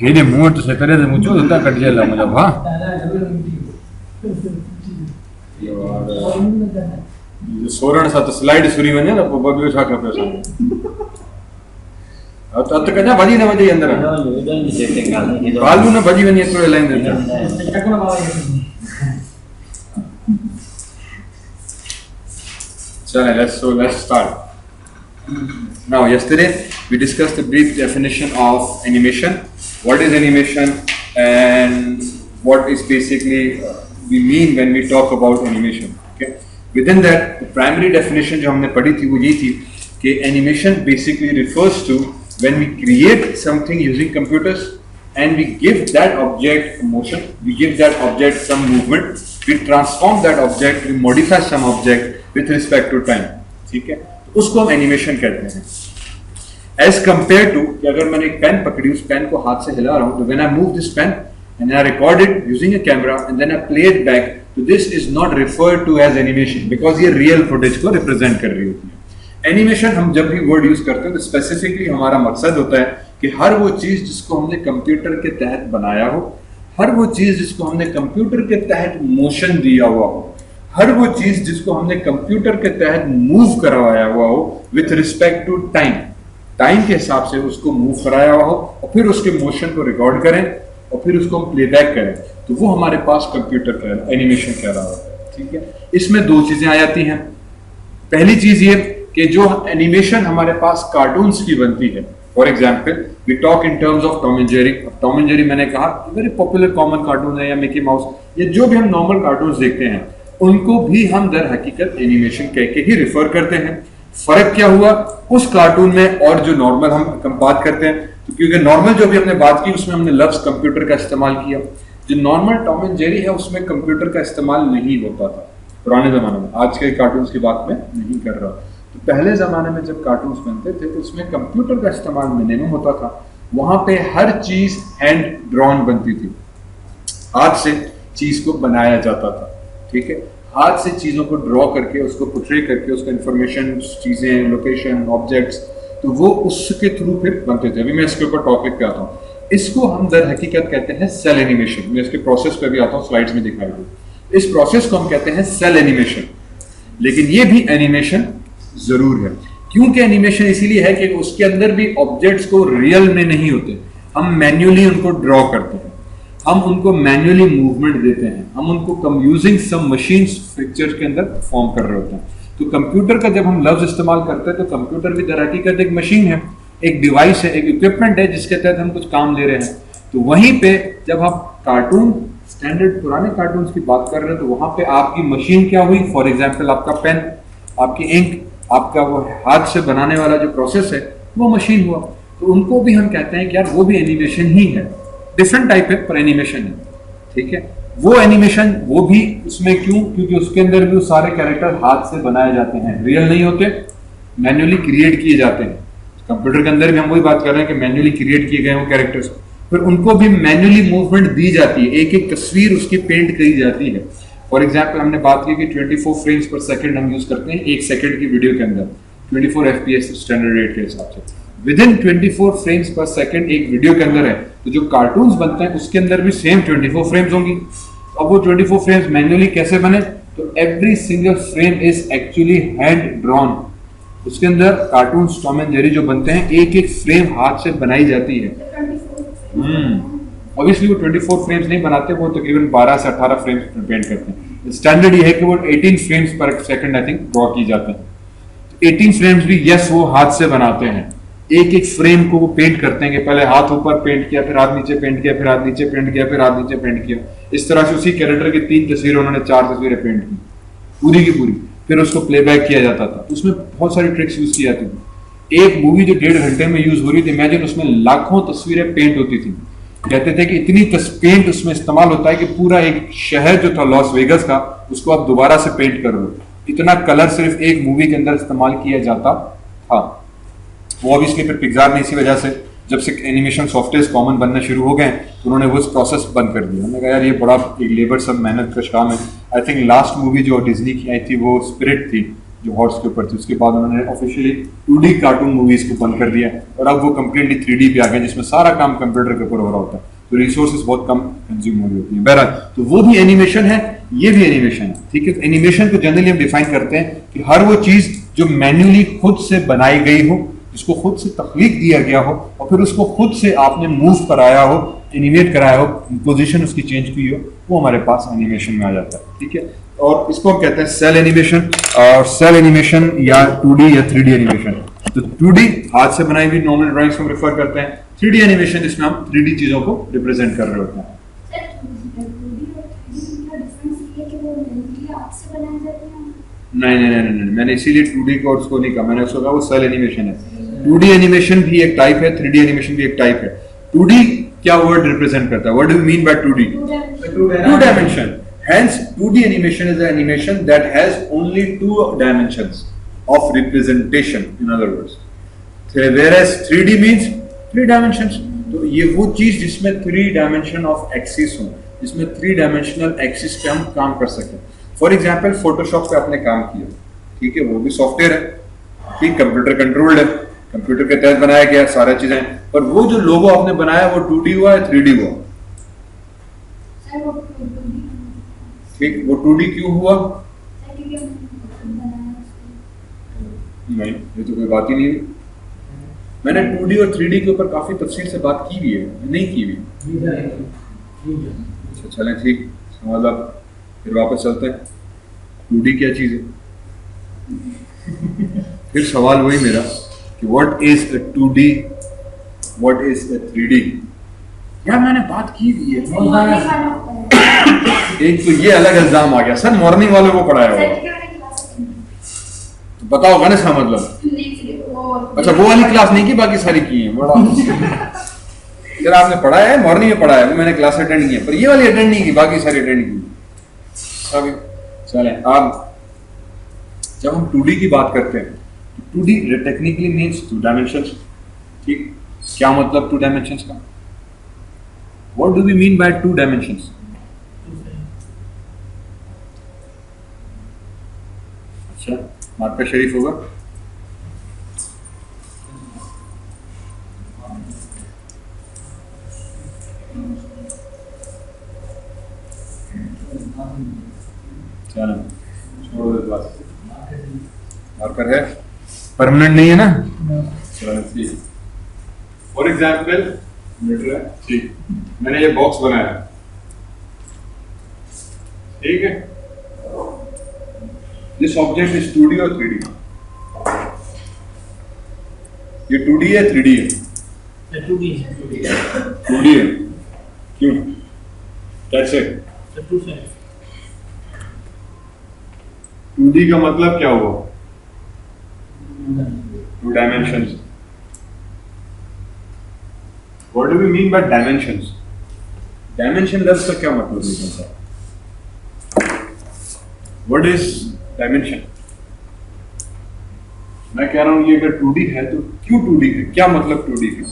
हेने मूठ से करे तो मुझे होता कट जाएगा मुझे हाँ ये सोरण सा तो स्लाइड सुरी वने ना बबे छा खपे सा अत कजा भाजी न वजे अंदर बालू न भाजी वने तो लाइन देता चलो let's start. Now yesterday we discussed a brief definition of animation. What is animation and what is basically we mean when we talk about animation. Okay. Within that, the primary definition जो हमने पढ़ी थी वो ये थी कि animation basically refers to when we create something using computers and we give that object motion, we give that object some movement, we transform that object, we modify some object with respect to time. ठीक है, तो उसको हम animation कहते हैं. As compared to कि अगर मैंने एक पेन पकड़ी, उस पेन को हाथ से हिला रहा हूँ, तो when I move this pen and I record it using a camera and then I play it back, so this is not referred to as animation because ये real footage को represent कर रही होती है. एनिमेशन हम जब भी word use करते हैं तो स्पेसिफिकली हमारा मकसद होता है कि हर वो चीज जिसको हमने कंप्यूटर के तहत बनाया हो, हर वो चीज जिसको हमने कंप्यूटर के तहत मोशन दिया हुआ हो, हर वो चीज जिसको हमने कंप्यूटर के तहत मूव करवाया हुआ हो with respect to time, time के हिसाब से उसको मूव कराया हुआ हो और फिर उसके मोशन को रिकॉर्ड करें और फिर उसको हम प्लेबैक करें, तो वो हमारे पास कंप्यूटर एनिमेशन कह रहा होता है. ठीक है, इसमें दो चीजें आ जाती हैं. पहली चीज ये कि जो एनिमेशन हमारे पास कार्टून्स की बनती है, for example we talk in terms of Tom and Jerry. Tom and Jerry मैंने कहा वेरी पॉपुलर कॉमन कार्टून है, या मिकी माउस, या जो भी हम नॉर्मल कार्टून्स देखते हैं उनको भी हम दर हकीकत एनिमेशन कह के ही रिफर करते हैं. फर्क क्या हुआ उस कार्टून में और जो नॉर्मल हम बात करते हैं, तो क्योंकि नॉर्मल जो भी हमने बात की उसमें हमने लफ्ज कंप्यूटर का इस्तेमाल किया. जो नॉर्मल टॉम एंड जेरी है उसमें कंप्यूटर का इस्तेमाल नहीं होता था पुराने जमाने में. आज के कार्टून्स की बात मैं नहीं कर रहा. तो पहले जमाने में जब कार्टून्स बनते थे तो उसमें कंप्यूटर का इस्तेमाल मिनिमम होता था. वहां पे हर चीज हैंड ड्रॉन बनती थी, हाथ से चीज को बनाया जाता था. ठीक है, हाथ से चीजों को ड्रॉ करके उसको पोर्ट्रे करके उसका इंफॉर्मेशन, चीजें, लोकेशन, ऑब्जेक्ट्स, तो वो उसके थ्रू फिर बनते थे. अभी मैं इसके ऊपर टॉपिक पे आता हूँ. इसको हम दर हकीकत कहते हैं सेल एनिमेशन. मैं इसके प्रोसेस पे भी आता हूँ, स्लाइड्स में दिखाई दूँ. इस प्रोसेस को हम कहते हैं सेल एनिमेशन. लेकिन ये भी एनिमेशन जरूर है. क्योंकि एनिमेशन इसीलिए है कि उसके अंदर भी ऑब्जेक्ट्स को रियल में नहीं होते, हम मैन्युअली उनको ड्रॉ करते हैं, हम उनको मैन्युअली मूवमेंट देते हैं, हम उनको यूजिंग सम मशीन्स पिक्चर के अंदर फॉर्म कर रहे होते हैं. तो कंप्यूटर का जब हम लफ्ज इस्तेमाल करते हैं तो कंप्यूटर भी दर हकीकत एक मशीन है, एक डिवाइस है, एक इक्विपमेंट है जिसके तहत हम कुछ काम ले रहे हैं. तो वहीं पे जब हम कार्टून स्टैंडर्ड पुराने कार्टून्स की बात कर रहे हैं तो वहां पे आपकी मशीन क्या हुई, फॉर एग्जाम्पल आपका पेन, आपकी इंक, आपका वो हाथ से बनाने वाला जो प्रोसेस है वो मशीन हुआ. तो उनको भी हम कहते हैं कि यार वो भी एनिमेशन ही है, डिफरेंट टाइप है पर एनिमेशन है. ठीक है, वो एनिमेशन वो भी उसमें क्यों, क्योंकि उसके अंदर भी वो सारे कैरेक्टर हाथ से बनाए जाते हैं, रियल नहीं होते, मैन्युअली क्रिएट किए जाते हैं. कंप्यूटर के अंदर भी हम वही बात कर रहे हैं कि मैन्युअली क्रिएट किए गए वो कैरेक्टर्स, फिर उनको भी मैन्युअली मूवमेंट दी जाती है, एक एक तस्वीर उसकी पेंट करी जाती है. फॉर एग्जाम्पल हमने बात की कि 24 फ्रेम्स पर सेकंड हम यूज करते हैं एक सेकंड की वीडियो के अंदर, 24 FPS स्टैंडर्ड रेट के हिसाब से. विद इन 24 फ्रेम्स पर सेकंड एक वीडियो के अंदर है, तो जो कार्टून्स बनते हैं उसके अंदर भी सेम 24 फ्रेम्स होंगी. अब वो 24 फ्रेम्स मैन्युअली कैसे बने, तो every single frame is actually hand drawn. उसके अंदर कार्टून्स टॉम एंड जेरी जो बनते हैं एक एक फ्रेम हाथ से बनाई जाती है. ऑब्वियसली वो 24 फ्रेम्स नहीं बनाते, वो तकरीबन 12 से 18 फ्रेम्स पेंट करते हैं. स्टैंडर्ड ये है कि वो 18 फ्रेम्स पर सेकंड आई थिंक ड्रॉ की जाते हैं. 18 फ्रेम्स भी यस वो हाथ से बनाते हैं, एक एक फ्रेम को वो पेंट करते हैं कि पहले हाथ ऊपर पेंट किया, फिर हाथ नीचे पेंट किया, फिर हाथ नीचे पेंट किया, फिर हाथ नीचे पेंट किया. इस तरह से उसी कैरेक्टर की 3 तस्वीरें उन्होंने 4 तस्वीरें पेंट की पूरी की पूरी, फिर उसको प्लेबैक किया जाता था. उसमें बहुत सारी ट्रिक्स यूज की जाती थी. एक मूवी जो 1.5 घंटे में यूज हो रही थी, इमेजिन उसमें लाखों तस्वीरें पेंट होती थी. कहते थे कि इतनी पेंट उसमें इस्तेमाल होता है कि पूरा एक शहर जो था लॉस वेगस का उसको आप दोबारा से पेंट कर लो. इतना कलर सिर्फ एक मूवी के अंदर इस्तेमाल किया जाता था. वो ऑब्वियसली फिर पिक्सार ने इसी वजह से जब से एनिमेशन सॉफ्टवेयर कॉमन बनना शुरू हो गए तो उन्होंने वो प्रोसेस बंद कर दिया. उन्होंने कहा यार ये बड़ा एक लेबर सब मेहनत का काम है. आई थिंक लास्ट मूवी जो डिज्नी की आई थी वो स्पिरिट थी, जो हॉर्स के ऊपर थी, उसके बाद उन्होंने ऑफिशियली 2D कार्टून मूवीज को बंद कर दिया और अब वो कम्प्लीटली 3D पे आ गए जिसमें सारा काम कंप्यूटर के ऊपर हो रहा होता है, तो रिसोर्सेज बहुत कम कंज्यूम हो रही होती है। बहरहाल तो वो भी एनिमेशन है, ये भी एनिमेशन है, ठीक है। तो एनिमेशन को जनरली हम डिफाइन करते हैं कि हर वो चीज जो मैन्युअली खुद से बनाई गई हो, जिसको खुद से तख्लीक दिया गया हो और फिर उसको खुद से आपने मूव कराया हो, एनिमेट कराया हो, पोजीशन उसकी चेंज की हो, वो हमारे पास एनिमेशन में आ जाता है, ठीक है। और इसको हम कहते हैं सेल एनिमेशन, और सेल एनिमेशन या 2D या 3D एनिमेशन। तो 2D हाथ से बनाई हुई नॉर्मल ड्राइंग्स को हम रेफर करते हैं, 3D एनिमेशन जिसमें हम 3D चीजों को रिप्रेजेंट कर रहे होते हैं। नहीं, मैंने इसीलिए 2D को उसको नहीं कहा, मैंने उसको कहा वो सेल एनिमेशन है। 2D एनिमेशन भी एक टाइप है, 3D एनिमेशन भी एक टाइप है। 2D क्या वर्ड रिप्रेजेंट करता है? What do you mean by 2D? Two dimension. Hence, 2D animation is an animation that has only 2 dimensions of representation, in other words. Whereas 3D means 3 dimensions. तो ये वो चीज जिसमें 3 dimension of axis हो, जिसमें 3 dimensional axis पे हम काम कर सकें। फॉर एग्जाम्पल फोटोशॉप पे आपने काम किया, ठीक है, वो भी सॉफ्टवेयर है, ठीक, कंप्यूटर कंट्रोल्ड है, कंप्यूटर के तहत बनाया गया सारा चीजें, पर वो जो लोगो आपने बनाया वो 2D हुआ है 3D हुआ? ठीक, वो 2D क्यों हुआ? नहीं, ये तो कोई बात ही नहीं है। मैंने 2D और 3D के ऊपर काफी तफसील से बात की भी है, नहीं की भी? अच्छा चलें, ठीक, समझ लो, फिर वापस चलते हैं। 2D क्या चीज है? फिर सवाल वही मेरा कि what is a 2D, what is a 3D? यार मैंने बात की भी है। एक तो ये अलग इल्जाम आ गया, सर मॉर्निंग वाले को पढ़ाया होगा, तो पता होगा ना इसका मतलब। अच्छा, वो वाली क्लास नहीं की, बाकी सारी की है। बड़ा सर आपने पढ़ाया है, मॉर्निंग में पढ़ाया है, मैंने क्लास अटेंड की है, पर ये वाली अटेंड नहीं की, बाकी सारी अटेंड की। सब चले, अब जब हम 2D की बात करते हैं तो 2D टेक्निकली मीन्स 2 डायमेंशंस, ठीक। क्या मतलब 2 डायमेंशंस का? What do we mean by 2 dimensions? अच्छा, मार्का शरीफ होगा। चलो छोड़ो इस बात, मार्कर है, परमानेंट नहीं है ना। चलो ठीक, फॉर एग्जाम्पल मीटर है, ठीक, मैंने ये बॉक्स बनाया, ठीक है। This object is 2D और 3D? ये 2D है 3D है? 2D है। क्यों? कैसे? 2D का मतलब क्या हुआ? 2 dimensions. What do we mean by dimensions? Dimension लफ्ज़ का क्या मतलब है? What is dimension? मैं कह रहा हूं ये अगर 2D है तो क्यों 2D है, क्या मतलब 2D है?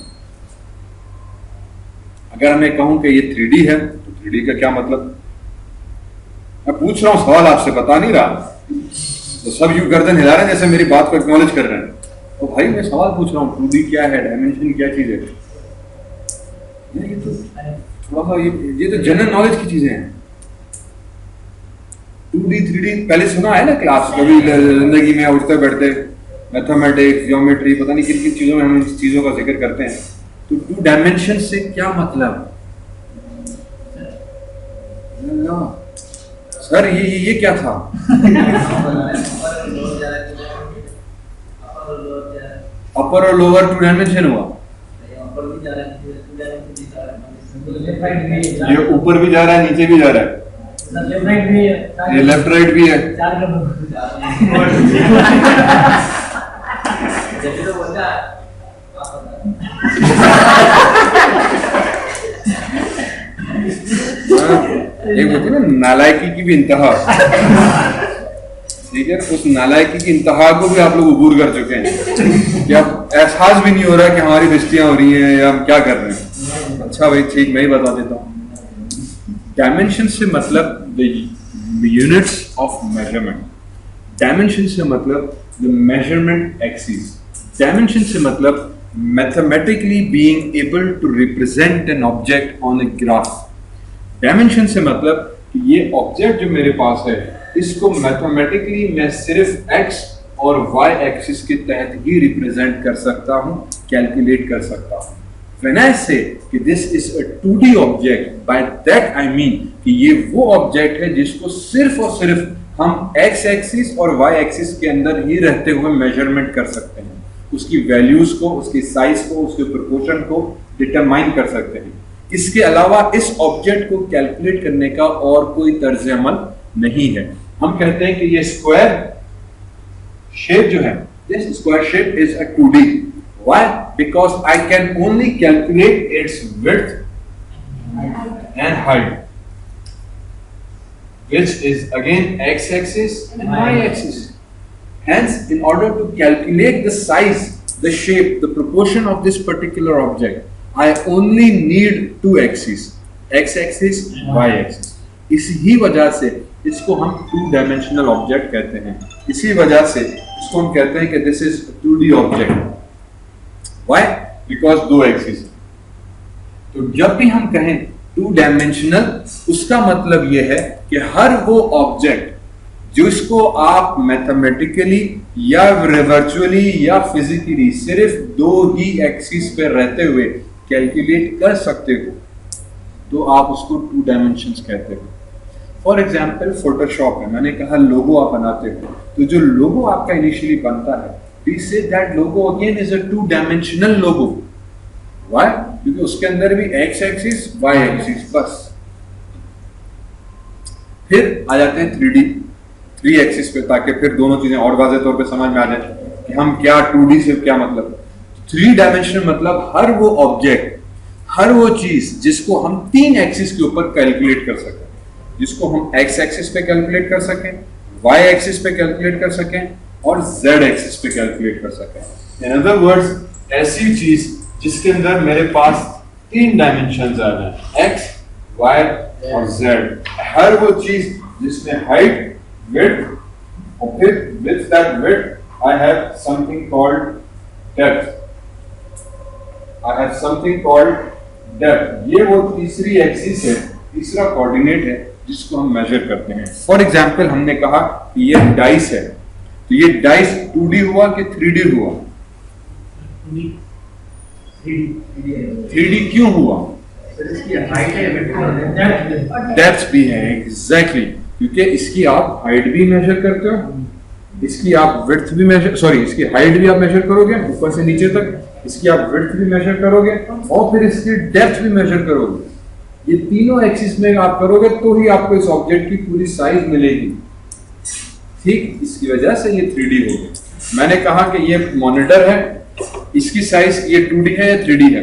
अगर मैं कहूं कि ये 3D है तो 3D का क्या मतलब? मैं पूछ रहा हूं सवाल, आपसे बता नहीं रहा, तो सब यूं गर्दन हिला रहे हैं जैसे मेरी बात को एक्नॉलेज कर रहे हैं। तो भाई मैं सवाल पूछ रहा हूं, 2D क्या है, डायमेंशन क्या चीज है? ये तो थोड़ा सा ये तो जनरल नॉलेज की चीजें हैं। 2D 3D पहले सुना है ना क्लास, कभी जिंदगी में उठते बैठते, मैथमेटिक्स, ज्योमेट्री, पता नहीं किन किन चीजों में हम इन चीजों का जिक्र करते हैं। तो 2 डायमेंशन से क्या मतलब? सर ये क्या था? अपर और लोअर 2 डायमेंशन हुआ? ये ऊपर भी जा रहा है, नीचे भी जा रहा है, ये लेफ्ट राइट भी है। एक होती है ना नालायकी की भी इंतहा, ठीक है, उस नालायकी की इंतहा को भी आप लोग अबूर कर चुके हैं कि अब एहसास भी नहीं हो रहा कि हमारी बेइज्जतियां हो रही हैं या हम क्या कर रहे हैं। अच्छा भाई ठीक, मैं ही बता देता हूँ। डायमेंशन से मतलब the units of measurement, dimension से मतलब द मेजरमेंट एक्सिस, डायमेंशन से मतलब mathematically being able to represent an object on a graph. Dimension से मतलब कि ये ऑब्जेक्ट जो मेरे पास है इसको मैथमेटिकली मैं सिर्फ एक्स और वाई एक्सिस के तहत ही रिप्रेजेंट कर सकता हूँ, कैलकुलेट कर सकता हूँ। When I say कि this is a 2D object, by that I mean कि ये वो ऑब्जेक्ट है जिसको सिर्फ और सिर्फ हम x एक्सिस और y एक्सिस के अंदर ही रहते हुए मेजरमेंट कर सकते हैं, उसकी वैल्यूज को, उसकी साइज को, उसके प्रोपोर्शन को डिटरमाइन कर सकते हैं। इसके अलावा इस ऑब्जेक्ट को कैलकुलेट करने का और कोई तर्ज अमल नहीं है। हम कहते हैं कि ये स्क्वायर शेप जो है, this square shape is a 2D। Why? Because I can only calculate its width and height, which is again x-axis and y-axis. Hence, in order to calculate the size, the shape, the proportion of this particular object, I only need two axes, x-axis, y-axis. इसी वजह से इसको हम two dimensional object कहते हैं। इसी वजह से इसको हम कहते हैं कि this is 2D object. Why? Because दो एक्सिस। तो जब भी हम कहें टू डायमेंशनल, उसका मतलब यह है कि हर वो ऑब्जेक्ट जिसको आप मैथमेटिकली या वर्चुअली या फिजिकली सिर्फ दो ही एक्सिस पे रहते हुए कैलकुलेट कर सकते हो, तो आप उसको टू डायमेंशंस कहते हो। फॉर एग्जाम्पल फोटोशॉप है, मैंने कहा लोगो आप बनाते हो, तो जो लोगो आपका इनिशियली बनता है, we say that logo again is a two-dimensional logo. Why? क्योंकि उसके अंदर भी x एक्सिस, y एक्सिस बस। फिर आ जाते हैं 3D, 3 एक्सिस पे, ताकि फिर दोनों चीजें और वाज़ेह तौर पे समझ में आ जाए कि हम क्या 2D से क्या मतलब। 3 डायमेंशन मतलब हर वो ऑब्जेक्ट, हर वो चीज जिसको हम 3 एक्सिस के ऊपर कैलकुलेट कर सकें, जिसको हम x एक्सिस पे कैलकुलेट कर सकें, y एक्सिस पे कैलकुलेट कर सकें और z एक्सिस पे कैलकुलेट कर सकें। इन अदर वर्ड्स, ऐसी चीज जिसके अंदर मेरे पास 3 डायमेंशंस आ जाए, x, y और z। हर वो चीज जिसमें हाइट, विड्थ और फिर with that width I have something called depth. I have something called depth. ये वो तीसरी एक्सिस है, तीसरा कोऑर्डिनेट है जिसको हम मेजर करते हैं। फॉर एग्जांपल, हमने कहा कि ये डाइस है, तो ये डाइस 2D हुआ कि 3D हुआ? 3D क्यों हुआ? डेप्थ भी है, एग्जैक्टली, क्योंकि इसकी आप हाइट भी मेजर करते हो, इसकी आप विड्थ भी मेजर, सॉरी इसकी हाइट भी आप मेजर करोगे ऊपर से नीचे तक, इसकी आप विड्थ भी मेजर करोगे और फिर इसकी डेप्थ भी मेजर करोगे। ये तीनों एक्सिस में आप करोगे तो ही आपको इस ऑब्जेक्ट की पूरी साइज मिलेगी। ठीक, इसकी वजह से ये 3D हो गया। मैंने कहा कि ये मॉनिटर है, इसकी साइज ये 2D है या 3D है?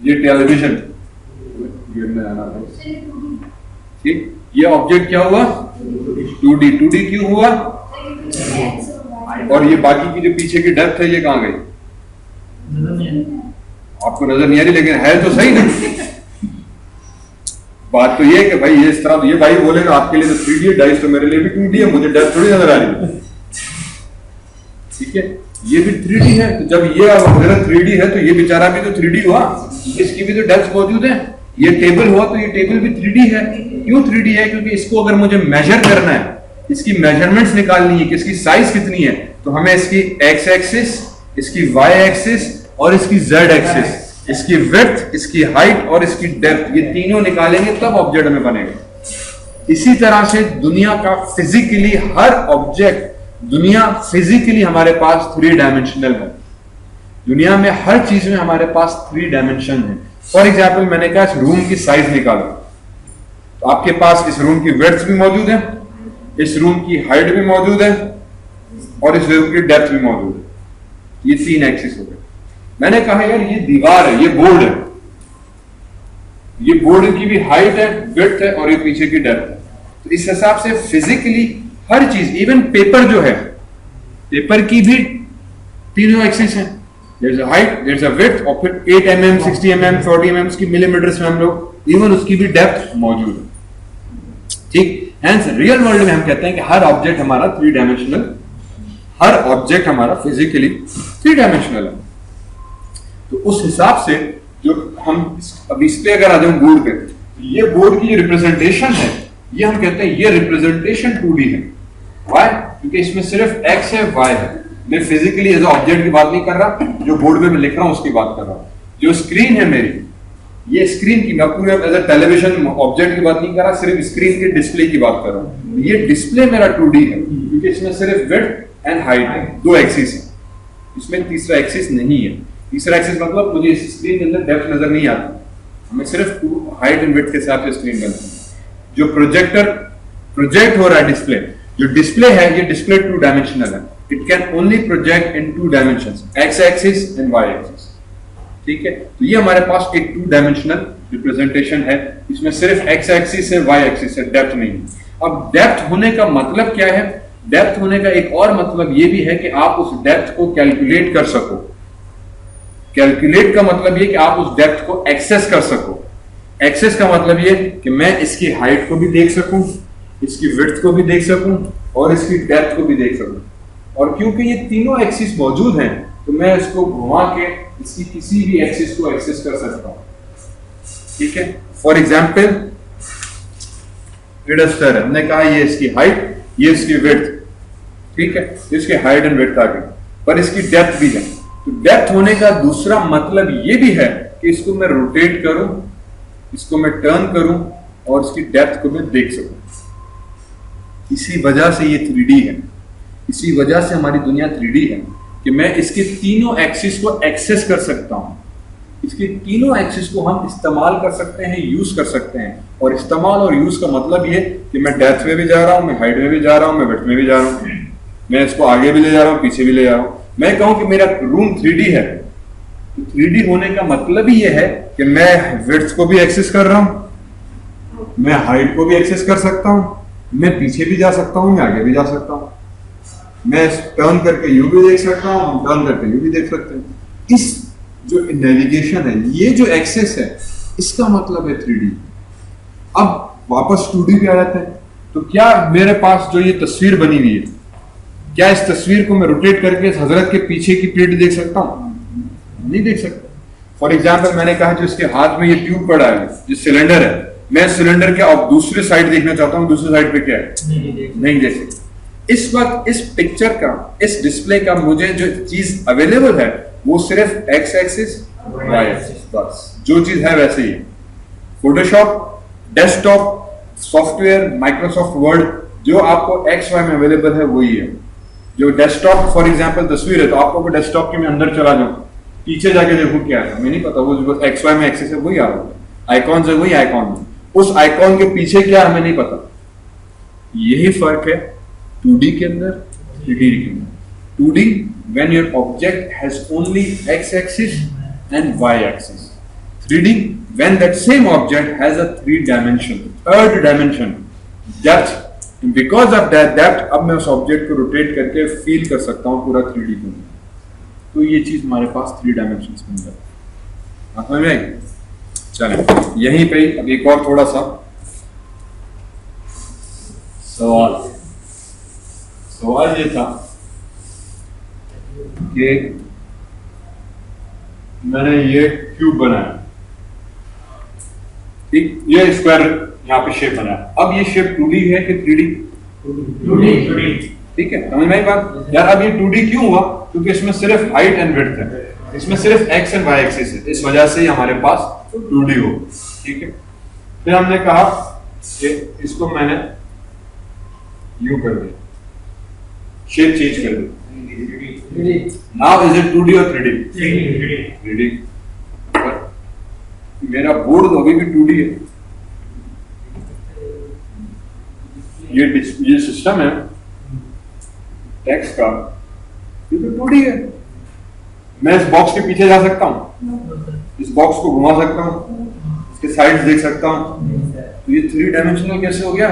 ये टेलीविजन, ठीक, ये ऑब्जेक्ट क्या हुआ? 2D। 2D क्यों हुआ? और ये बाकी की जो पीछे की डेप्थ है ये कहाँ गई? आपको नजर नहीं आ रही, लेकिन है तो सही ना। बात तो ये है कि भाई ये इस तरह, ये भाई बोलेगा आपके लिए तो 3D है, डाइस तो मेरे लिए भी 2D है, मुझे डेप्थ थोड़ी नजर आ रही है। ठीक है, ये भी 3D है, तो जब ये अगर 3D है तो ये बेचारा भी तो 3D हुआ, इसकी भी तो डेप्थ मौजूद है। ये टेबल हुआ तो ये टेबल भी 3D है। क्यों 3D है? क्योंकि इसको अगर मुझे मेजर करना है, इसकी मेजरमेंट्स निकालनी है कि इसकी साइज कितनी है, तो हमें इसकी x एक्सिस, इसकी y एक्सिस और इसकी z एक्सिस, इसकी विड्थ, इसकी हाइट और इसकी डेप्थ, ये तीनों निकालेंगे तब ऑब्जेक्ट हमें बनेगा। इसी तरह से दुनिया का फिजिकली हर ऑब्जेक्ट, दुनिया फिजिकली हमारे पास 3 डायमेंशनल है। दुनिया में हर चीज में हमारे पास 3 डायमेंशन है। फॉर एग्जाम्पल, मैंने कहा इस रूम की साइज निकालो, तो आपके पास इस रूम की विड्थ भी मौजूद है, इस रूम की हाइट भी मौजूद है और इस रूम की डेप्थ भी मौजूद है। ये 3 एक्सिस हो गए। मैंने कहा यार ये दीवार है, ये बोर्ड है, ये बोर्ड की भी हाइट है, विड्थ है और ये पीछे की डेप्थ है। तो इस हिसाब से फिजिकली हर चीज, इवन पेपर जो है, पेपर की भी तीनों एक्सिस है। There is a height, there is a width और फिर 8 mm, 60 mm, 40 mm की मिलीमीटर्स में हम लोग, इवन उसकी भी डेप्थ मौजूद है। ठीक, हेंस रियल वर्ल्ड में हम कहते हैं कि हर ऑब्जेक्ट हमारा 3 डायमेंशनल, हर ऑब्जेक्ट हमारा फिजिकली 3 डायमेंशनल है। तो उस हिसाब से जो हम अब इस पे अगर आ जाऊं बोर्ड पे, ये बोर्ड की जो रिप्रेजेंटेशन है ये हम कहते हैं ये रिप्रेजेंटेशन 2D है। वाई? क्योंकि इसमें सिर्फ x है, y है। मैं फिजिकली एज ऑब्जेक्ट की बात नहीं कर रहा, जो बोर्ड में मैं लिख रहा हूं उसकी बात कर रहा हूं। जो स्क्रीन है मेरी, ये स्क्रीन की, मैं पूरे एज अ टेलीविजन ऑब्जेक्ट की बात नहीं कर रहा, सिर्फ स्क्रीन के डिस्प्ले की बात कर रहा हूं। ये डिस्प्ले मेरा 2D है क्योंकि इसमें सिर्फ विड्थ एंड हाइट है, 2 एक्सिस है, इसमें तीसरा एक्सिस नहीं है। तीसरा एक्सिस मतलब मुझे इस स्क्रीन के अंदर डेप्थ नजर नहीं आती, हमें सिर्फ हाइट एंड विड्थ के हिसाब से स्क्रीन बनती है। जो प्रोजेक्ट हो रहा है डिस्प्ले, जो डिस्प्ले है ये डिस्प्ले 2 डायमेंशनल है। It can only project in 2 dimensions, X axis and Y axis. ठीक है, तो ये हमारे पास एक 2 डायमेंशनल रिप्रेजेंटेशन है, इसमें सिर्फ एक्स एक्सिस है, वाई एक्सिस है, डेप्थ नहीं है। अब डेप्थ होने का मतलब क्या है? डेप्थ होने का एक और मतलब ये भी है कि आप उस डेप्थ को कैलकुलेट कर सको। कैलकुलेट का मतलब ये कि आप उस डेप्थ को एक्सेस कर सको। एक्सेस का मतलब ये कि मैं इसकी हाइट को भी देख सकूं, इसकी विड्थ को भी देख सकूं और इसकी डेप्थ को भी देख सकूं। और क्योंकि ये तीनों एक्सिस मौजूद हैं तो मैं इसको घुमा के इसकी किसी भी एक्सिस को एक्सेस कर सकता हूं। ठीक है, फॉर एग्जाम्पल रिडस्टर है, हमने कहा ये इसकी हाइट, ये इसकी विड्थ। ठीक है, इसकी हाइट एंड विड्थ आ गई, पर इसकी डेप्थ भी है। तो डेप्थ होने का दूसरा मतलब ये भी है कि इसको मैं रोटेट करूं, इसको मैं टर्न करूं और इसकी डेप्थ को मैं देख सकूं। इसी वजह से ये 3D है, इसी वजह से हमारी दुनिया 3D है कि मैं इसके तीनों एक्सिस को एक्सेस कर सकता हूं। इसके तीनों एक्सिस को हम इस्तेमाल कर सकते हैं, यूज कर सकते हैं। और इस्तेमाल और यूज का मतलब ये कि मैं डेप्थ में भी जा रहा हूं, मैं हाइट में भी जा रहा हूं, मैं विड्थ में भी जा रहा हूं, मैं इसको आगे भी ले जा रहा हूं, पीछे भी ले जा रहा हूं। मैं कहूं कि मेरा रूम 3D है, तो 3D होने का मतलब ही ये है कि मैं विड्थ को भी एक्सेस कर रहा हूं, मैं हाइट को भी एक्सेस कर सकता हूं, मैं पीछे भी जा सकता हूं, मैं आगे भी जा सकता हूं, मैं टर्न करके यू भी देख सकता हूं, हम टर्न करके यू भी देख सकते हैं। इस जो नेविगेशन है, ये जो एक्सेस है, इसका मतलब है 3D। अब वापस 2D पे आ जाते हैं। तो क्या मेरे पास जो ये तस्वीर बनी हुई है, क्या इस तस्वीर को मैं रोटेट करके इस हजरत के पीछे की प्लेट देख सकता हूं? नहीं देख सकता। फॉर एग्जाम्पल मैंने कहा जो इसके हाथ में ये ट्यूब पड़ा है, जो सिलेंडर है, मैं सिलेंडर के अब दूसरे साइड देखना चाहता हूं, दूसरे साइड पे क्या है? नहीं देख सकता। इस वक्त इस पिक्चर का, इस डिस्प्ले का मुझे जो चीज अवेलेबल है वो सिर्फ एक्स एक्सिस, वाई एक्सिस, बस जो चीज है वैसे ही है। Photoshop, desktop software, Microsoft word, जो आपको एक्स वाई में अवेलेबल है वही है। जो डेस्कटॉप फॉर एग्जांपल तस्वीर है, तो आपको वो डेस्कटॉप के मैं अंदर चला जाऊं, पीछे जाके देखूं क्या है, हमें नहीं पता, वो जो एक्स वाई में एक्सिस है वही आ रहा है, आइकॉन है वही आइकॉन है, उस आइकॉन के पीछे क्या हमें नहीं पता। यही फर्क है 2D के अंदर, 3D के अंदर। 2D when your object has only x axis and y axis. 3D when that same object has a 3 dimension, third dimension, depth. And because of that depth, अब मैं उस ऑब्जेक्ट को रोटेट करके feel कर सकता हूँ पूरा 3D को। तो ये चीज हमारे पास 3 डायमेंशंस में है। आप समझ में आई? चलें यहीं पे अब एक और थोड़ा सा सवाल ये था कि मैंने ये क्यूब बनाया, ठीक, ये स्क्वायर यहाँ पे शेप बनाया। अब ये शेप 2D है कि 3D? 2D। ठीक है, समझ में आई बात यार? अब ये 2D क्यों हुआ? क्योंकि इसमें सिर्फ हाइट एंड विड्थ है, इसमें सिर्फ एक्स एंड वाई एक्सिस है, इस वजह से हमारे पास 2D हो। ठीक है, फिर हमने कहा कि इसको मैंने यूं कर दिया, शेप चेंज कर दी। नाउ इज इट 2D और 3D? 3D। मेरा बोर्ड तो अभी भी 2D है। ये सिस्टम है टेक्स्ट का, ये तो 2D है। मैं इस बॉक्स के पीछे जा सकता हूँ, इस बॉक्स को घुमा सकता हूँ, इसके साइड्स देख सकता हूँ। तो ये 3 डायमेंशनल कैसे हो गया?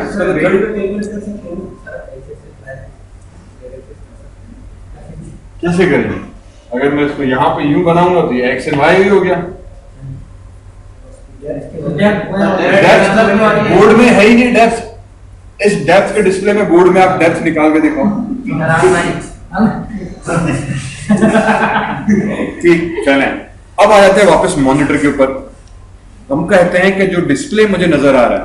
कैसे करेंगे? अगर मैं इसको यहाँ पे यूं बनाऊंगा तो ये एक्स एंड वाई ही हो गया। बोर्ड में है ही नहीं डेप्थ, इस डेप्थ के डिस्प्ले में बोर्ड में आप डेप्थ निकाल के दिखाओ। ठीक, चलें अब आ जाते हैं वापस मॉनिटर के ऊपर। हम कहते हैं कि जो डिस्प्ले मुझे नजर आ रहा है,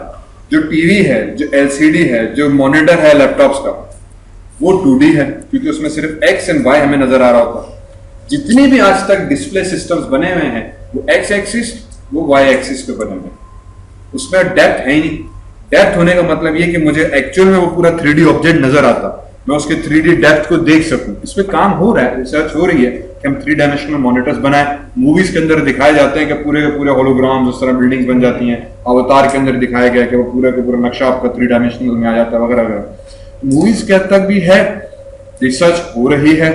जो टीवी है, जो एलसीडी है, जो मॉनिटर है लैपटॉप्स का, वो 2D है क्योंकि उसमें सिर्फ एक्स एंड वाई हमें नजर आ रहा होता है। जितने भी आज तक डिस्प्ले सिस्टम्स बने हुए हैं वो एक्स एक्सिस, वो वाई एक्सिस पे बने हुए हैं, उसमें डेप्थ है ही नहीं। डेप्थ होने का मतलब ये कि मुझे एक्चुअल में वो पूरा 3D ऑब्जेक्ट नजर आता, मैं उसके 3D डेप्थ को देख सकूं। इसमें काम हो रहा है, रिसर्च हो रही है कि हम 3 डायमेंशनल मॉनिटर्स बनाए। मूवीज के अंदर दिखाए जाते हैं कि पूरे के पूरे होलोग्राम्स, उस तरह बिल्डिंग्स बन जाती हैं। अवतार के अंदर दिखाया गया कि वो पूरा का पूरा नक्शा आपका 3 डायमेंशनल में आ जाता है वगैरह वगैरह। मूवीज के हद तक भी है, रिसर्च हो रही है,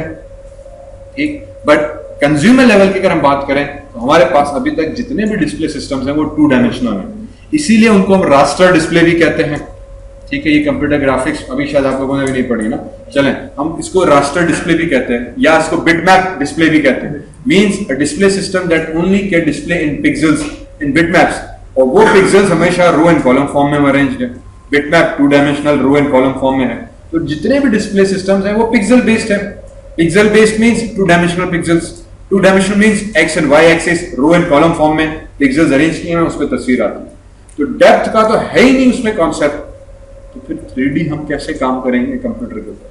ठीक। बट कंज्यूमर लेवल की अगर हम बात करें तो हमारे पास अभी तक जितने भी डिस्प्ले सिस्टम्स हैं वो 2 डायमेंशनल हैं, इसीलिए उनको हम रास्टर डिस्प्ले भी कहते हैं, ठीक है। ये कंप्यूटर ग्राफिक्स अभी शायद आप लोगों ने भी नहीं पढ़ी ना, चलें हम इसको रास्टर डिस्प्ले भी कहते हैं या इसको बिटमैप डिस्प्ले भी कहते हैं। Means a display system that only can display in pixels in bitmaps, और वो पिक्सेल्स हमेशा रो एंड कॉलम फॉर्म में अरेंज्ड है। Bitmap 2 dimensional row and column form में है, तो जितने भी डिस्प्ले सिस्टम्स हैं वो पिक्सल बेस्ड है। Pixel based means 2 dimensional pixels, 2 dimensional means X and Y axis, row and column form में पिक्सेल्स अरेंज किए हैं, उस पर तस्वीर आती है। तो डेप्थ का तो है ही नहीं उसमें कॉन्सेप्ट, तो फिर 3D हम कैसे काम करेंगे कंप्यूटर के ऊपर?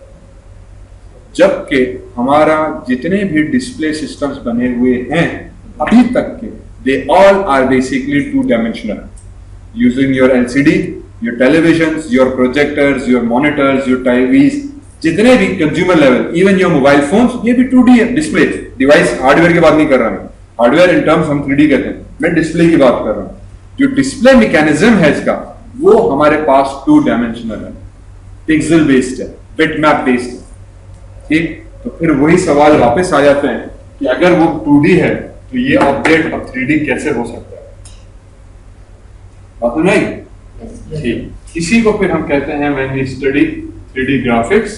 जबकि हमारा जितने भी डिस्प्ले सिस्टम्स बने हुए हैं अभी तक के, they all are basically 2 dimensional, using your LCD, your televisions, your projectors, your monitors, your TVs, जितने भी consumer level, even your mobile phones, ये भी 2D है। डिस्प्ले डिवाइस, हार्डवेयर की बात नहीं कर रहा मैं, हार्डवेयर इन टर्म्स हम 3D कहते हैं, मैं डिस्प्ले की बात कर रहा हूं। जो डिस्प्ले मैकेनिज्म है इसका, वो हमारे पास 2 डायमेंशनल है, पिक्सल बेस्ड है, बिटमैप बेस्ड है, ठीक। तो फिर वही सवाल वापस आ जाते हैं कि अगर वो 2D है तो ये ऑब्जेक्ट अब 3D कैसे हो सकता है? बात नहीं, ठीक। इसी को फिर हम कहते हैं when we study 3D graphics,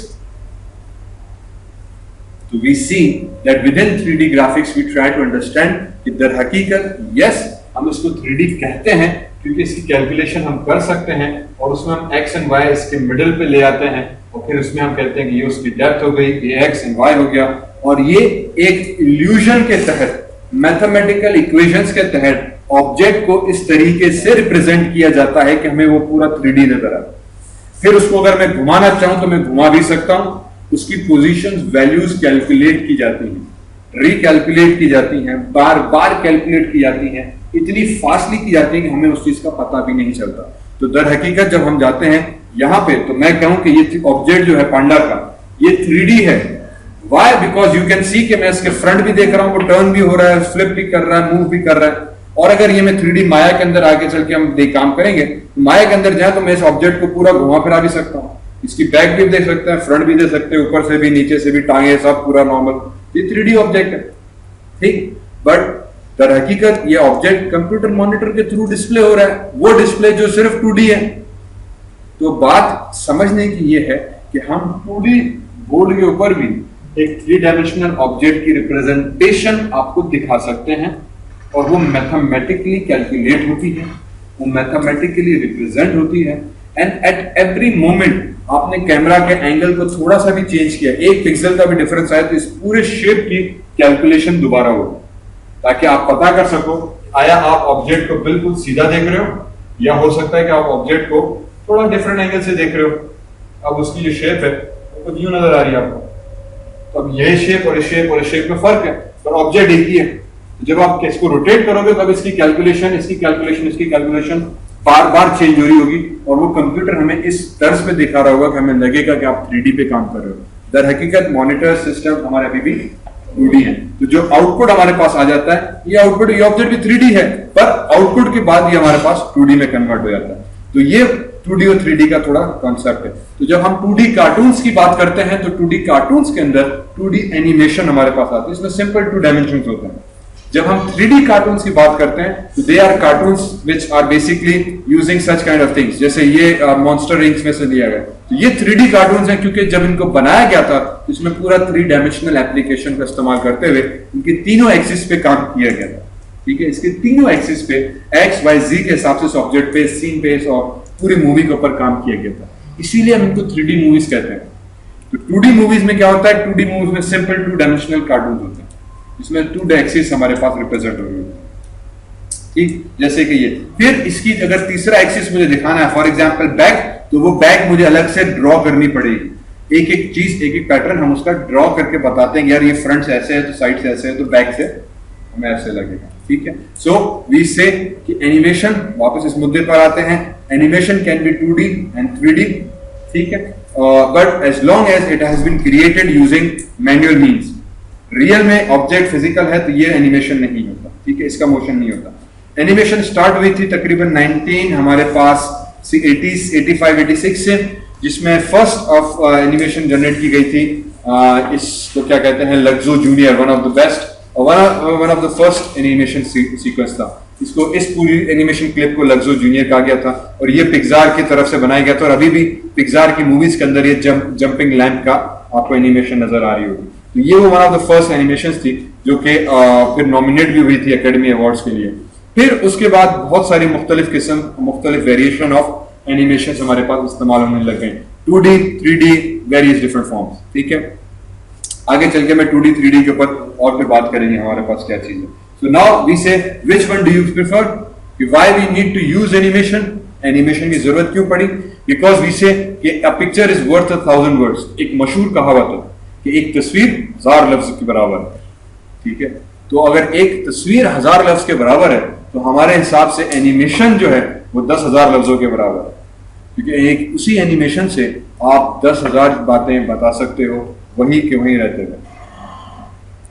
so we see that within 3D graphics we try to understand कि दर हकीकत yes हम इसको 3D कहते हैं क्योंकि इसकी कैलकुलेशन हम कर सकते हैं और उसमें हम x एंड y इसके मिडिल पे ले आते हैं और फिर उसमें हम कहते हैं कि ये उसकी डेप्थ हो गई, ये x एंड y हो गया। और ये एक इल्यूजन के तहत, मैथमेटिकल इक्वेशंस के तहत ऑब्जेक्ट को इस तरीके से रिप्रेजेंट किया जाता है कि हमें वो पूरा 3D नजर आता है। फिर उसको अगर मैं घुमाना चाहूं तो मैं घुमा भी सकता हूं, उसकी पोजीशंस, वैल्यूज कैलकुलेट की जाती हैं, रिकैलकुलेट की जाती हैं, बार बार कैलकुलेट की जाती हैं, इतनी फास्टली की जाती है कि हमें उस चीज का पता भी नहीं चलता। तो दर हकीकत जब हम जाते हैं यहां पे तो मैं कहूं कि ये ऑब्जेक्ट जो है पांडा का, ये 3D है। Why? Because you can see कि मैं इसके फ्रंट भी देख रहा हूं, वो टर्न भी हो रहा है, फ्लिप भी कर रहा है, मूव भी कर रहा है। और अगर ये मैं 3D माया के अंदर आगे चल के हम काम करेंगे, माया के अंदर जाए तो मैं इस ऑब्जेक्ट को पूरा घुमा फिरा भी सकता हूँ, इसकी बैक भी देख सकते हैं, फ्रंट भी देख सकते हैं, ऊपर से भी, नीचे से भी, टांगे सब पूरा नॉर्मल, ये 3D ऑब्जेक्ट है, ठीक। बट दर हकीकत ये ऑब्जेक्ट कंप्यूटर मॉनिटर के थ्रू डिस्प्ले हो रहा है, वो डिस्प्ले जो सिर्फ 2D है। तो बात समझने की ये है कि हम 2D बोर्ड के ऊपर भी एक 3 डायमेंशनल ऑब्जेक्ट की रिप्रेजेंटेशन आपको दिखा सकते हैं और वो मैथमेटिकली कैलकुलेट होती है, वो मैथमेटिकली रिप्रेजेंट होती है। एंड एट एवरी मोमेंट आपने कैमरा के एंगल को थोड़ा सा भी चेंज किया, एक पिक्सल का भी डिफरेंस आया तो इस पूरे शेप की कैलकुलेशन दोबारा हो, ताकि आप पता कर सको आया आप ऑब्जेक्ट को बिल्कुल सीधा देख रहे हो या हो सकता है कि आप ऑब्जेक्ट को थोड़ा डिफरेंट एंगल से देख रहे हो। अब उसकी जो शेप है वो यूं नजर आ रही है आपको, तो अब ये शेप और इस शेप और इस शेप में फर्क है, पर ऑब्जेक्ट एक ही है। जब आप इसको रोटेट करोगे तब इसकी कैलकुलेशन, इसकी कैलकुलेशन, इसकी कैलकुलेशन बार बार चेंज हो रही होगी और वो कंप्यूटर हमें इस तर्ज पे दिखा रहा होगा कि हमें लगेगा कि आप 3D पे काम कर रहे हो। दर हकीकत मॉनिटर सिस्टम हमारे अभी भी 2D है, तो जो आउटपुट हमारे पास आ जाता है, ये आउटपुट, ये ऑब्जेक्ट भी 3D है, पर आउटपुट के बाद ये हमारे पास 2D में कन्वर्ट हो जाता है। तो ये 2D और 3D का थोड़ा कॉन्सेप्ट है। तो जब हम 2D कार्टून्स की बात करते हैं तो 2D कार्टून्स के अंदर 2D एनिमेशन हमारे पास आती है, इसमें सिंपल 2 डायमेंशंस होते हैं। जब हम 3D कार्टून्स की बात करते हैं तो they are cartoons which are basically using such kind of things, जैसे ये मॉन्स्टर इंक में से लिया गया, तो ये 3D कार्टून्स हैं क्योंकि जब इनको बनाया गया था तो इसमें पूरा 3 डायमेंशनल एप्लीकेशन का इस्तेमाल करते हुए इनके तीनों एक्सिस पे काम किया गया था, ठीक है। इसके तीनों एक्सिस पे एक्स वाई जी के हिसाब से ऑब्जेक्ट पे, सीन पे और पूरी मूवी के ऊपर काम किया गया था। इसीलिए हम इनको 3D मूवीज कहते हैं। तो 2D मूवीज में क्या होता है, 2D मूवीज में सिंपल 2 डायमेंशनल कार्टून होते हैं, इसमें 2 एक्सिस हमारे पास रिप्रेजेंट हो रही होती है, ठीक, जैसे कि ये। फिर इसकी अगर तीसरा एक्सिस मुझे दिखाना है, फॉर एग्जांपल बैक, तो वो बैक मुझे अलग से ड्रॉ करनी पड़ेगी, एक एक चीज, एक एक पैटर्न हम उसका ड्रॉ करके बताते हैं, यार ये फ्रंट से ऐसे है तो साइड से ऐसे है तो बैक से हमें ऐसे लगेगा, ठीक है। सो वी से कि एनिमेशन, वापस इस मुद्दे पर आते हैं, animation can be 2D and 3D, ठीक है, but as long as it has been created using manual means. Real में ऑब्जेक्ट फिजिकल है तो ये एनिमेशन नहीं होता, ठीक है, इसका मोशन नहीं होता। एनिमेशन स्टार्ट हुई थी तकरीबन 19 हमारे पास 80s 85 86 से, जिसमें फर्स्ट ऑफ एनिमेशन जनरेट की गई थी, इसको क्या कहते हैं, Luxo junior, one of the best, one of the first animation sequence था। इसको, इस पूरी एनिमेशन क्लिप को लग्जो जूनियर कहा गया था, और ये पिक्सार की तरफ से बनाया गया था, और अभी भी पिक्सार की मूवीज के अंदर ये जंपिंग लैंप का आपको एनिमेशन नजर आ रही होगी। तो ये वो one of the first animation थी जो कि फिर नॉमिनेट भी हुई थी एकेडमी अवार्ड्स के लिए। फिर उसके बाद बहुत सारी मुख्तलिफ किस्म, मुख्तलिफ वेरिएशन ऑफ एनिमेशन हमारे पास इस्तेमाल होने लग गए, 2D 3D various different forms, ठीक है। आगे चल के मैं 2D 3D के ऊपर और फिर बात करेंगे हमारे पास क्या चीज है। So now we say which one do you prefer, why we need to use animation, animation की जरूरत क्यों पड़ी, because we say a picture is worth 1000 words. एक मशहूर कहावत है कि एक तस्वीर 1000 लफ्ज के बराबर है, ठीक है। तो अगर एक तस्वीर 1000 लफ्ज के बराबर है तो हमारे हिसाब से एनिमेशन जो है वो 10,000 लफ्जों के बराबर है, क्योंकि एक उसी एनिमेशन से आप 10,000 बातें बता सकते हो, वहीं के वहीं रहते हुए,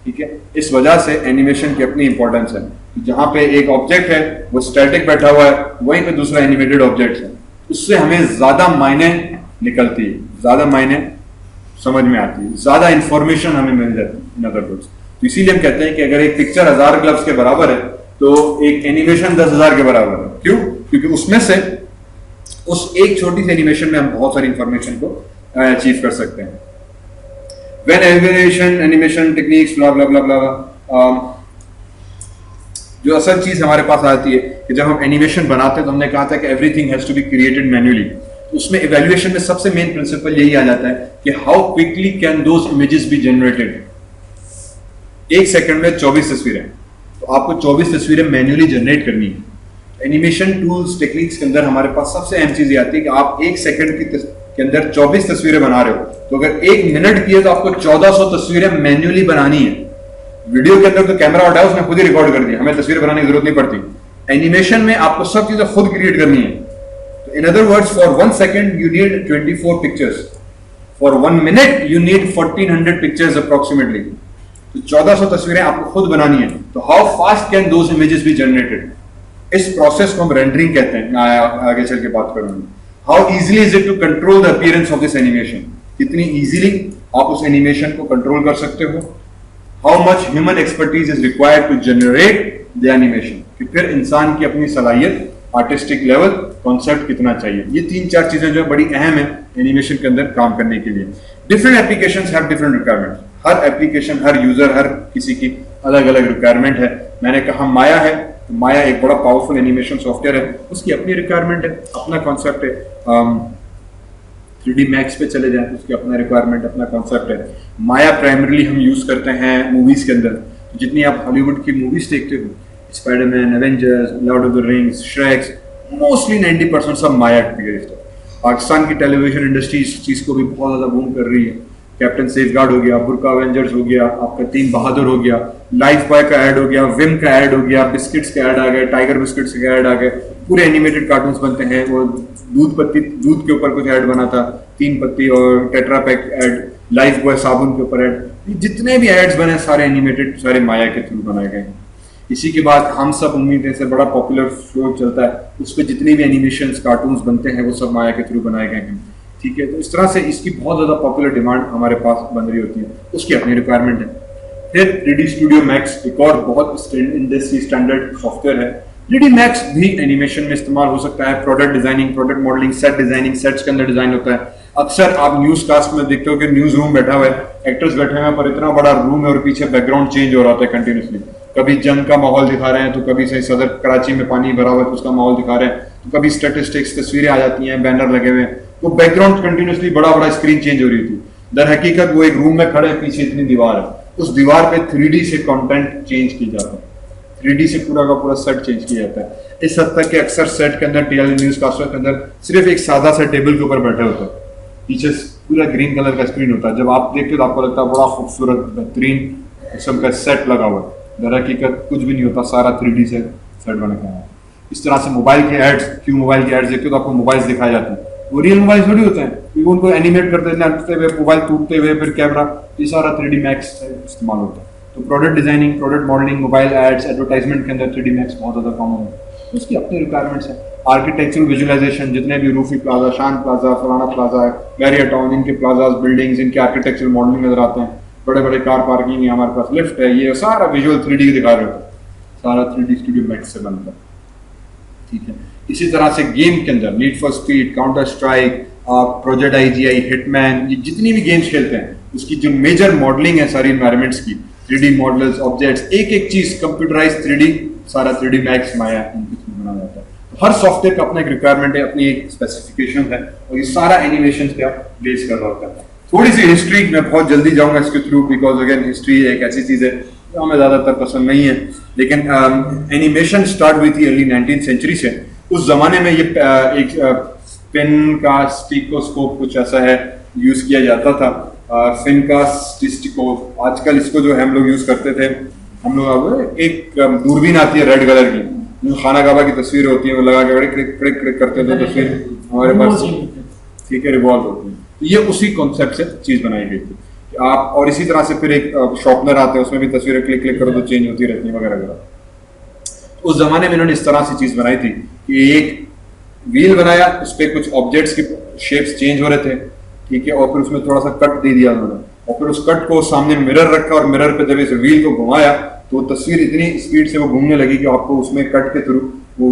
ठीक है। इस वजह से एनिमेशन की अपनी इंपॉर्टेंस है। जहां पे एक ऑब्जेक्ट है वो स्टैटिक बैठा हुआ है, वहीं पे दूसरा एनिमेटेड ऑब्जेक्ट है, उससे हमें ज्यादा मायने निकलती है, ज्यादा मायने समझ में आती है, ज्यादा इंफॉर्मेशन हमें मिल जाती है इन अदर वर्ड्स। तो इसीलिए हम कहते हैं कि अगर एक पिक्चर 1000 लफ्ज के बराबर है तो एक एनिमेशन 10,000 के बराबर है। क्यों? क्योंकि उसमें से उस एक छोटी सी एनिमेशन में हम बहुत सारी इंफॉर्मेशन को अचीव कर सकते हैं। When animation techniques blah blah blah blah, जो असल चीज हमारे पास आती है कि जब हम एनिमेशन बनाते हैं तो हमने कहा था कि everything has to be created manually. उसमें इवैल्यूएशन में सबसे मेन प्रिंसिपल यही आ जाता है कि how quickly can those images be generated. एक सेकंड में 24 तस्वीरें, तो आपको 24 तस्वीरें मैन्युअली जनरेट करनी है। एनिमेशन टूल्स टेक्निक्स के अंदर हमारे पास सबसे अहम चीज ये आती है कि आप एक सेकंड के अंदर 24 तस्वीरें बना रहे हो, तो अगर एक मिनट की है तो आपको 1400 तस्वीरें मैन्युअली बनानी है। वीडियो के अंदर तो कैमरा उठाया उसने खुद ही रिकॉर्ड कर दिया, हमें तस्वीर बनाने की जरूरत नहीं पड़ती। एनिमेशन में आपको सब चीजें खुद क्रिएट करनी है। तो in other words, for 1 second you need 24 pictures, for 1 minute you need 1400 pictures approximately. तो 1400 तस्वीरें आपको खुद बनानी है। तो how fast can those images be generated, इस प्रोसेस को हम रेंडरिंग कहते हैं। मैं आगे चल के बात करूंगा। How easily is it to control the appearance of this animation, कितनी इजीली आप उस एनिमेशन को कंट्रोल कर सकते हो। How much human expertise is required to generate the animation, कि फिर इंसान की अपनी सलाहियत, आर्टिस्टिक लेवल, कॉन्सेप्ट कितना चाहिए। ये 3-4 चीजें जो है बड़ी अहम है एनिमेशन के अंदर काम करने के लिए। Different applications have different requirement. हर एप्लीकेशन, हर यूजर, हर किसी की अलग अलग रिक्वायरमेंट है। मैंने कहा माया है, तो माया एक बड़ा पावरफुल एनिमेशन सॉफ्टवेयर है, उसकी अपनी रिक्वायरमेंट है, अपना कॉन्सेप्ट है। 3D मैक्स पे चले जाए उसकी अपना रिक्वायरमेंट, अपना कॉन्सेप्ट है। माया प्राइमरीली हम यूज करते हैं मूवीज के अंदर। जितनी आप हॉलीवुड की मूवीज देखते हो, Spiderman, Avengers, Lord of the Rings, Shreks, mostly 90% सब माया बेस्ड है। पाकिस्तान की टेलीविजन इंडस्ट्री इस चीज को भी बहुत ज्यादा बूम कर रही है। कैप्टन सेफगार्ड हो गया, बुर्का एवेंजर्स हो गया, आपका टीम बहादुर हो गया, लाइफ बॉय का ऐड हो गया, विम का ऐड हो गया, बिस्किट्स के ऐड आ गए, टाइगर बिस्किट्स के ऐड आ गए, पूरे एनिमेटेड कार्टून्स बनते हैं। वो दूध के ऊपर कुछ ऐड बना था, 3 पत्ती और tetra pack add, life boy साबुन के ऊपर ऐड, जितने भी एड्स बने सारे एनिमेटेड, सारे माया के थ्रू बनाए गए। इसी के बाद हम सब उम्मीद से बड़ा पॉपुलर शो चलता है, उस पर जितने भी एनिमेशन कार्टून्स बनते हैं वो सब माया के थ्रू बनाए गए हैं। ठीक है, तो इस तरह से इसकी बहुत ज्यादा पॉपुलर डिमांड हमारे पास बन रही होती है, उसकी अपनी रिक्वायरमेंट है। फिर 3D स्टूडियो मैक्स एक और बहुत इंडस्ट्री स्टैंडर्ड सॉफ्टवेयर है। 3D मैक्स भी एनिमेशन में इस्तेमाल हो सकता है। Product designing, product modelling, set designing, sets के अंदर डिजाइन होता है। अक्सर आप न्यूज कास्ट में देखते हो कि न्यूज रूम बैठा हुआ है, एक्टर्स बैठे हुए हैं, पर इतना बड़ा रूम है और पीछे बैकग्राउंड चेंज हो रहा होता है कंटिन्यूसली। कभी जंग का माहौल दिखा रहे हैं, तो कभी सही सदर कराची में पानी भरा हुआ है तो उसका माहौल दिखा रहे हैं, तो कभी स्टैटिस्टिक्स, तस्वीरें आ जाती हैं, बैनर लगे हुए हैं, वो बैकग्राउंड कंटिन्यूसली बड़ा बड़ा स्क्रीन चेंज हो रही थी। दर हकीकत वो एक रूम में खड़े, पीछे इतनी दीवार है, उस दीवार पे 3D से कंटेंट चेंज किया जाता है, 3D से पूरा का पूरा सेट चेंज किया जाता है। इस हद तक कि अक्सर सेट के अंदर, टीएल न्यूज कास्टर के अंदर सिर्फ एक सादा सा टेबल के ऊपर बैठे होते हैं, पीछे पूरा ग्रीन कलर का स्क्रीन होता है। जब आप देखते हो तो आपको लगता है बड़ा खूबसूरत बेहतरीन किस्म का सेट लगा हुआ है, दर हकीकत कुछ भी नहीं होता, सारा 3D से सेट बना हुआ है। इस तरह से मोबाइल के एड्स, क्यों मोबाइल के एड्स देखते हो तो आपको मोबाइल दिखाए जाते हैं, वो रियल मोबाइल थोड़ी होते हैं, क्योंकि उनको एनिमेट करते हुए, मोबाइल टूटते हुए, फिर कैमरा, ये सारा 3D मैक्स इस्तेमाल होता है। तो product designing, product modelling, mobile ads, advertisement के अंदर 3D मैक्स बहुत ज़्यादा कॉमन है। तो उसकी अपनी रिक्वायरमेंट्स है। आर्किटेक्चरल विजुअलाइजेशन, जितने भी रूफी प्लाजा, शान प्लाजा, फलाना प्लाजा है, मैरियटाउन, इनके प्लाजाज, बिल्डिंग्स, इनके आर्किटेक्चरल मॉडलिंग नजर आते हैं, बड़े बड़े कार पार्किंग है, हमारे पास लिफ्ट है, ये सारा विजुअल 3D दिखा रहे होते हैं, सारा 3D स्टूडियो मैक्स से बनता है। ठीक है, इसी तरह से गेम के अंदर need for speed, counter strike, project IGI, hitman, ये जितनी भी गेम्स खेलते हैं उसकी जो मेजर मॉडलिंग है सारी एनवायरमेंट्स की, 3D मॉडल्स, ऑब्जेक्ट्स, एक एक चीज कंप्यूटराइज 3D, सारा 3D मैक्स माया इनके थ्रू बनाया जाता है। तो हर सॉफ्टवेयर का अपना एक रिक्वायरमेंट है, अपनी एक स्पेसिफिकेशन है, और ये सारा एनिमेशन पे बेस कर रहा होता है। थोड़ी सी हिस्ट्री में बहुत जल्दी जाऊंगा इसके थ्रू, बिकॉज अगेन हिस्ट्री एक ऐसी चीज है जो हमें ज्यादातर पसंद नहीं है, लेकिन एनिमेशन स्टार्ट हुई थी अर्ली 19th सेंचुरी से। उस जमाने में ये एक पेन का स्टिकोस्कोप कुछ ऐसा है यूज किया जाता था, फिन का स्टिकोस्कोप, आजकल इसको जो हम लोग यूज करते थे, हम लोग एक दूरबीन आती है रेड कलर की, जो खाना काबा की तस्वीर होती है, वो लगा के बड़े क्लिक क्लिक क्लिक करते थे, तो फिर हमारे पास ठीक है रिवॉल्व होती है। तो ये उसी कॉन्सेप्ट से चीज बनाई गई थी कि आप, और इसी तरह से फिर एक शॉर्पनर आते हैं, उसमें भी तस्वीरें क्लिक क्लिक करो तो चेंज होती रहती है वगैरह वगैरह। उस जमाने में इन्होंने इस तरह से चीज बनाई थी कि एक व्हील बनाया, उस पर कुछ ऑब्जेक्ट्स के शेप्स चेंज हो रहे थे, ठीक है, और फिर उसमें थोड़ा सा कट दे दिया उन्होंने, और फिर उस कट को सामने मिरर रखा, और मिरर पे जब इस व्हील को घुमाया तो तस्वीर इतनी स्पीड से वो घूमने लगी कि आपको उसमें कट के थ्रू वो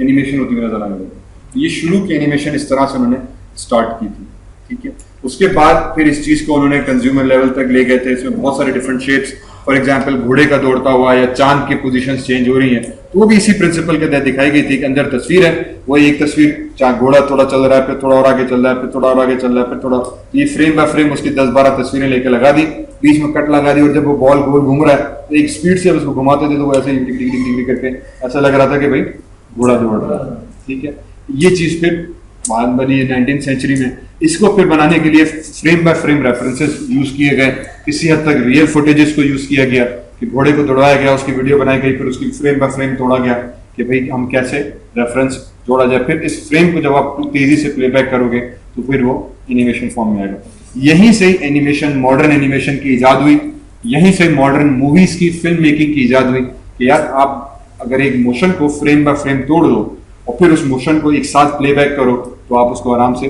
एनिमेशन होती हुई नजर आने लगी। ये शुरू की एनिमेशन इस तरह से उन्होंने स्टार्ट की थी, ठीक है। उसके बाद फिर इस चीज को उन्होंने कंज्यूमर लेवल तक ले गए थे, इसमें बहुत सारे डिफरेंट शेप्स, फॉर एग्जांपल घोड़े का दौड़ता हुआ या चांद की पोजीशंस चेंज हो रही हैं, तो वो भी इसी प्रिंसिपल के तहत दिखाई गई थी कि अंदर तस्वीर है, वो एक तस्वीर, चाहे घोड़ा थोड़ा चल रहा है, फिर थोड़ा और आगे चल रहा है, फिर थोड़ा और आगे चल रहा है, फिर थोड़ा, ये फ्रेम बाय फ्रेम उसकी 10-12 तस्वीरें लेके लगा दी, बीच में कट लगा दी, और जब वो बॉल गोल घूम रहा है तो एक स्पीड से उसको घुमाते थे तो वो ऐसे ही डिग डिग डिग डिग करके ऐसा लग रहा था कि भाई घोड़ा दौड़ रहा है, ठीक है। ये चीज फिर बाद बनी 19th सेंचुरी में। इसको फिर बनाने के लिए frame by frame references use किए गए, किसी हद तक रियल फुटेजेस को यूज किया गया कि घोड़े को दौड़ाया गया, उसकी वीडियो बनाई गई, फिर उसकी फ्रेम बाय फ्रेम तोड़ा गया कि भाई हम कैसे रेफरेंस जोड़ा जाए। फिर इस फ्रेम को जब आप तेजी से प्लेबैक करोगे तो फिर वो एनिमेशन फॉर्म में आएगा। यहीं से एनिमेशन, मॉडर्न एनिमेशन की इजाद हुई, यहीं से मॉडर्न मूवीज की, फिल्म मेकिंग की इजाद हुई कि यार आप अगर एक मोशन को फ्रेम बाय फ्रेम तोड़ दो और फिर उस मोशन को एक साथ प्लेबैक करो तो आप उसको आराम से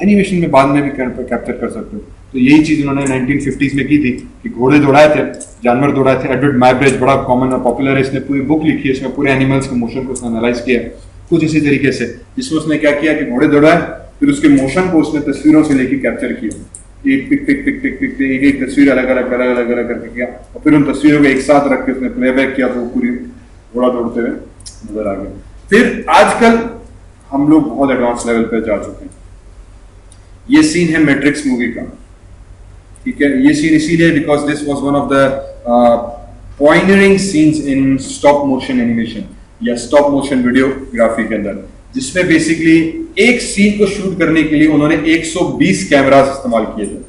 एनिमेशन में बाद में भी कैप्चर कर सकते हो। तो यही चीज उन्होंने 1950s में की थी कि घोड़े दौड़ाए थे, जानवर दौड़ाए थे। एडवर्ड माइब्रिज बड़ा कॉमन और पॉपुलर है, इसने पूरी बुक लिखी है, इसमें पूरे एनिमल्स के मोशन को उसने एनालाइज किया कुछ इसी तरीके से, जिसमें उसने क्या किया कि घोड़े दौड़ाए, फिर उसके मोशन को उसने तस्वीरों से लेके कैप्चर किया, एक pic pic pic pic pic एक एक तस्वीर अलग अलग अलग अलग अलग करके किया, और फिर उन तस्वीरों को एक साथ रख के उसने प्लेबैक किया तो वो पूरी घोड़ा दौड़ते हुए नजर आ गया। फिर आजकल हम लोग बहुत एडवांस लेवल पे जा चुके हैं। ये सीन है मैट्रिक्स मूवी का, ठीक है। ये सीन इसीलिए because this was one of the pioneering scenes in stop motion animation या स्टॉप मोशन वीडियोग्राफी के अंदर, जिसमें बेसिकली एक सीन को शूट करने के लिए उन्होंने 120 कैमरास इस्तेमाल किए थे।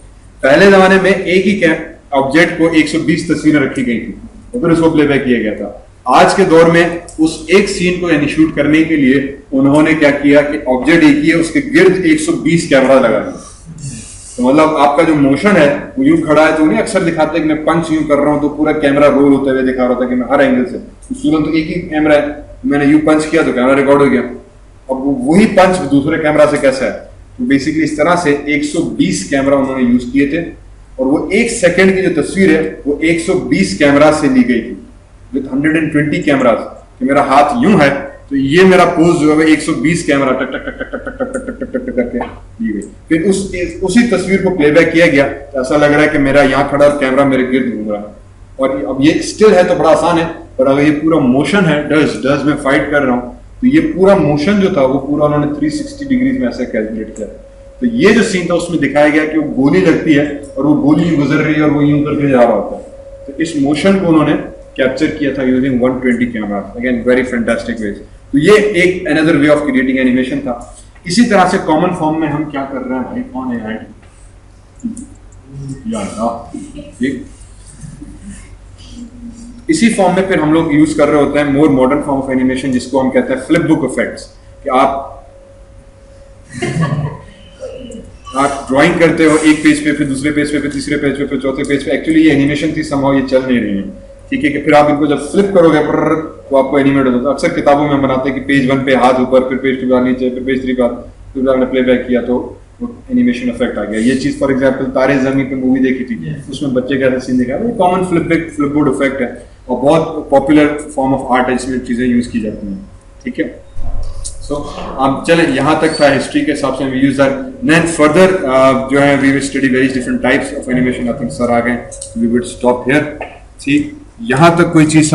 पहले जमाने में एक ही ऑब्जेक्ट को 120 तस्वीरें रखी गई थी और फिर उसको प्लेबैक किया गया था। आज के दौर में उस एक सीन को यानी शूट करने के लिए उन्होंने क्या किया कि ऑब्जेक्ट एक ही है, उसके गिर्द 120 कैमरा लगा दिया। तो मतलब आपका जो मोशन है वो यूं खड़ा है, तो नहीं अक्सर दिखाते हैं कि मैं पंच यूं कर रहा हूं तो पूरा कैमरा रोल होते हुए दिखा रहा था कि मैं हर एंगल से, तो एक ही कैमरा है, मैंने यूं पंच किया तो कैमरा रिकॉर्ड हो गया। अब वही पंच दूसरे कैमरा से कैसा है, तो बेसिकली इस तरह से 120 कैमरा उन्होंने यूज किए थे और वो एक सेकंड की जो तस्वीर है वो 120 कैमरा से ली गई थी विद 120 कैमरास। कि मेरा हाथ यूं है तो ये मेरा पोज जो है 120 कैमरा टक टक टक टक टक टक टक टक टक करके ली गई। फिर उसी तस्वीर को प्लेबैक किया गया तो ऐसा लग रहा है कि मेरा यहाँ खड़ा कैमरा मेरे गिर्द घूम रहा है। और अब ये स्टिल है तो बड़ा आसान है, पर अगर ये पूरा मोशन है, डज में फाइट कर रहा हूँ, तो ये पूरा मोशन जो था वो पूरा उन्होंने 360 डिग्रीज में ऐसे कैलकुलेट किया। तो ये जो सीन था उसमें दिखाया गया कि वो गोली लगती है और वो गोली यूं गुजर रही है और वो यूं करके जा रहा होता है। तो इस मोशन को उन्होंने कैप्चर किया था using 120 camera, again very fantastic ways. तो ये एक another way of creating animation था। इसी तरह से कॉमन फॉर्म में हम क्या कर रहे हैं भाई, कौन है यार, ठीक। इसी फॉर्म में फिर हम लोग यूज कर रहे होते हैं मोर मॉडर्न फॉर्म ऑफ एनिमेशन, जिसको हम कहते हैं फ्लिप बुक इफेक्ट्स। कि आप ड्राइंग करते हो एक पेज पे, फिर दूसरे पेज पे, फिर तीसरे पेज पे, फिर चौथे पेज पे, एक्चुअली ये एनिमेशन थी, समहाउ ये चल नहीं रही है, ठीक है। कि फिर आप इनको जब फ्लिप करोगे तो आपको एनिमेट होता है। अक्सर किताबों में हम बनाते हैं कि पेज 1 पे हाथ ऊपर, फिर पेज 2 पे नीचे, फिर पेज 3 पे, फिर आपने प्लेबैक किया तो एनिमेशन इफेक्ट आ गया। ये चीज फॉर एग्जांपल तारे ज़मीं पे मूवी देखी थी, उसमें बच्चे का सीन देखा, वो कॉमन फ्लिप बोर्ड इफेक्ट है और बहुत पॉपुलर फॉर्म ऑफ आर्ट है, इसमें चीजें यूज की जाती हैं, ठीक है। सो अब चले, यहाँ तक था हिस्ट्री के हिसाब से we use that. Then further जो है we will study very different types of animation. I think sir आ गए, वी विल स्टॉप हियर। ठीक, यहाँ तक कोई चीज